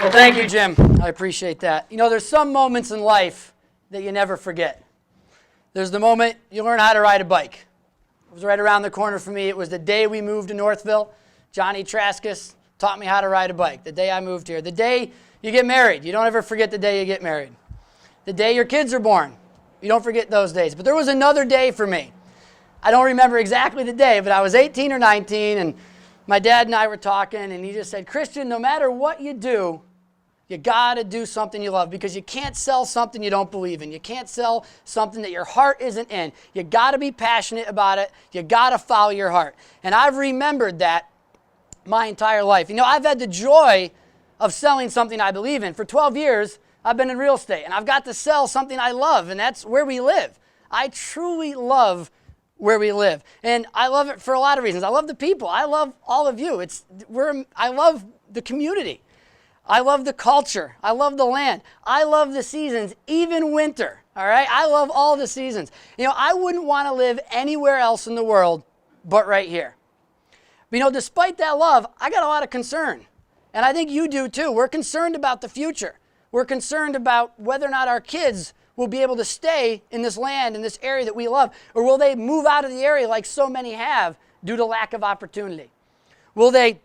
Well, thank you, Jim. I appreciate that. You know, there's some moments in life that you never forget. There's the moment you learn how to ride a bike. It was right around the corner for me. It was the day we moved to Northville. Johnny Traskus taught me how to ride a bike, the day I moved here. The day you get married. You don't ever forget the day you get married. The day your kids are born. You don't forget those days. But there was another day for me. I don't remember exactly the day, but I was 18 or 19, and my dad and I were talking, and he just said, Christian, no matter what you do, you got to do something you love, because you can't sell something you don't believe in. You can't sell something that your heart isn't in. You got to be passionate about it. You got to follow your heart. And I've remembered that my entire life. You know, I've had the joy of selling something I believe in. For 12 years, I've been in real estate, and I've got to sell something I love, and that's where we live. I truly love where we live. And I love it for a lot of reasons. I love the people. I love all of you. I love the community. I love the culture. I love the land. I love the seasons, even winter. All right? I love all the seasons. You know, I wouldn't want to live anywhere else in the world but right here. But, you know, despite that love, I got a lot of concern. And I think you do too. We're concerned about the future. We're concerned about whether or not our kids will be able to stay in this land, in this area that we love, or will they move out of the area like so many have due to lack of opportunity? Will they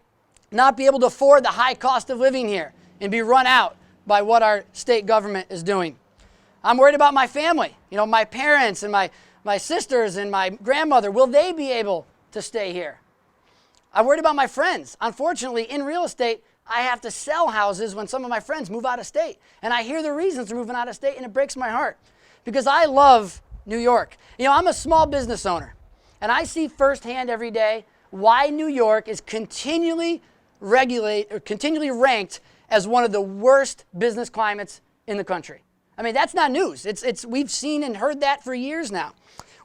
not be able to afford the high cost of living here and be run out by what our state government is doing? I'm worried about my family. You know, my parents and my sisters and my grandmother, will they be able to stay here? I'm worried about my friends. Unfortunately, in real estate, I have to sell houses when some of my friends move out of state. And I hear the reasons they're moving out of state, and it breaks my heart because I love New York. You know, I'm a small business owner, and I see firsthand every day why New York is continually ranked as one of the worst business climates in the country. I mean, that's not news. We've seen and heard that for years now.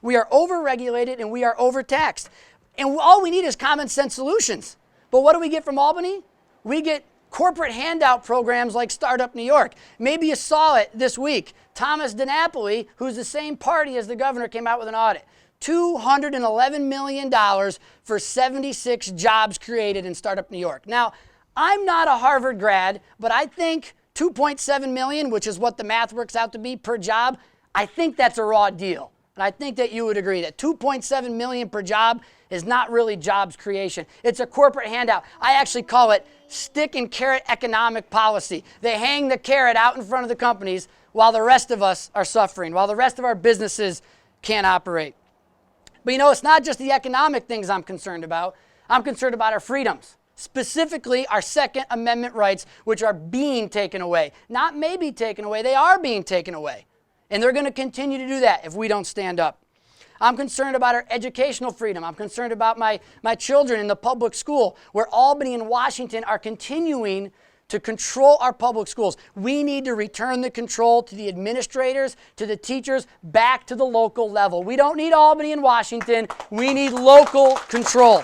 We are overregulated and we are overtaxed. And all we need is common sense solutions. But what do we get from Albany? We get corporate handout programs like Startup New York. Maybe you saw it this week. Thomas DiNapoli, who's the same party as the governor, came out with an audit. $211 million for 76 jobs created in Startup New York. Now, I'm not a Harvard grad, but I think 2.7 million, which is what the math works out to be per job, I think that's a raw deal. And I think that you would agree that 2.7 million per job is not really jobs creation. It's a corporate handout. I actually call it stick and carrot economic policy. They hang the carrot out in front of the companies while the rest of us are suffering, while the rest of our businesses can't operate. But you know, it's not just the economic things I'm concerned about. I'm concerned about our freedoms, specifically our Second Amendment rights, which are being taken away. Not maybe taken away, they are being taken away. And they're going to continue to do that if we don't stand up. I'm concerned about our educational freedom. I'm concerned about my children in the public school, where Albany and Washington are continuing to control our public schools. We need to return the control to the administrators, to the teachers, back to the local level. We don't need Albany and Washington. We need local control.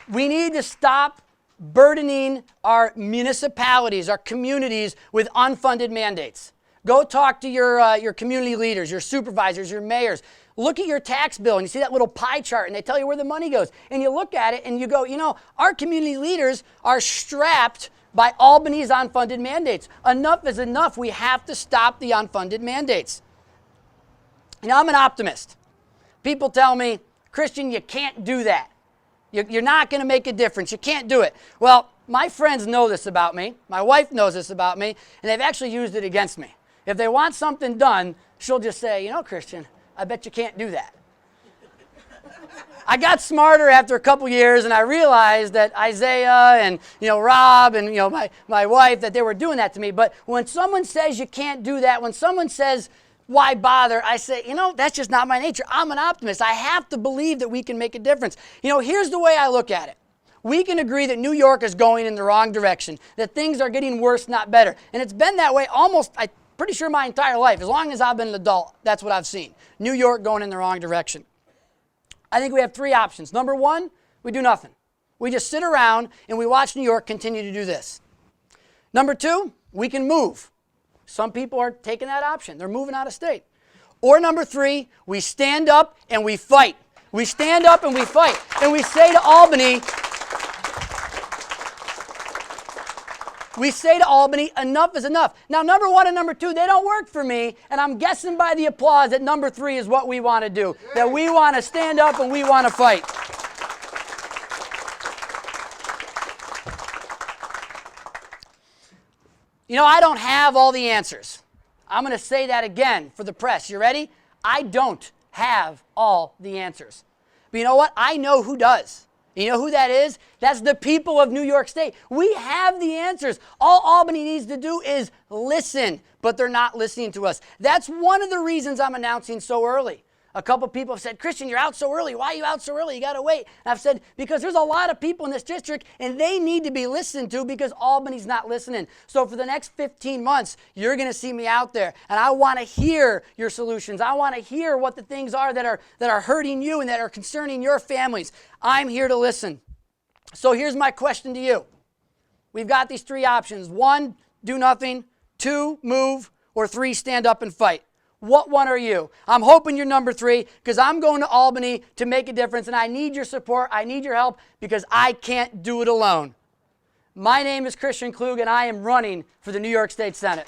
We need to stop burdening our municipalities, our communities with unfunded mandates. Go talk to your community leaders, your supervisors, your mayors. Look at your tax bill and you see that little pie chart and they tell you where the money goes. And you look at it and you go, you know, our community leaders are strapped by Albany's unfunded mandates. Enough is enough. We have to stop the unfunded mandates. You know, I'm an optimist. People tell me, Christian, you can't do that. You're not going to make a difference. You can't do it. Well, my friends know this about me. My wife knows this about me, and they've actually used it against me. If they want something done, she'll just say, you know, Christian, I bet you can't do that. I got smarter after a couple years, and I realized that Isaiah and, you know, Rob and, you know, my wife, that they were doing that to me. But when someone says you can't do that, when someone says, why bother? I say, you know, that's just not my nature. I'm an optimist. I have to believe that we can make a difference. You know, here's the way I look at it. We can agree that New York is going in the wrong direction, that things are getting worse, not better. And it's been that way almost, I'm pretty sure, my entire life. As long as I've been an adult, that's what I've seen. New York going in the wrong direction. I think we have three options. Number one, we do nothing. We just sit around and we watch New York continue to do this. Number two, we can move. Some people are taking that option. They're moving out of state. Or number three, we stand up and we fight. We stand up and we fight. And we say to Albany, We say to Albany, enough is enough. Now, number 1 and number 2, they don't work for me, and I'm guessing by the applause that number 3 is what we want to do, that we want to stand up and we want to fight. You know, I don't have all the answers. I'm going to say that again for the press. You ready? I don't have all the answers. But you know what? I know who does. You know who that is? That's the people of New York State. We have the answers. All Albany needs to do is listen, but they're not listening to us. That's one of the reasons I'm announcing so early. A couple people have said, Christian, you're out so early. Why are you out so early? You got to wait. And I've said, because there's a lot of people in this district, and they need to be listened to because Albany's not listening. So for the next 15 months, you're going to see me out there, and I want to hear your solutions. I want to hear what the things are that are hurting you and that are concerning your families. I'm here to listen. So here's my question to you. We've got these 3 options. 1, do nothing. 2, move. Or 3, stand up and fight. What one are you? I'm hoping you're number 3 because I'm going to Albany to make a difference, and I need your support. I need your help because I can't do it alone. My name is Christian Klueg, and I am running for the New York State Senate.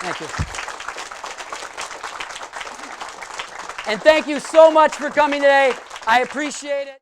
Thank you. And thank you so much for coming today. I appreciate it.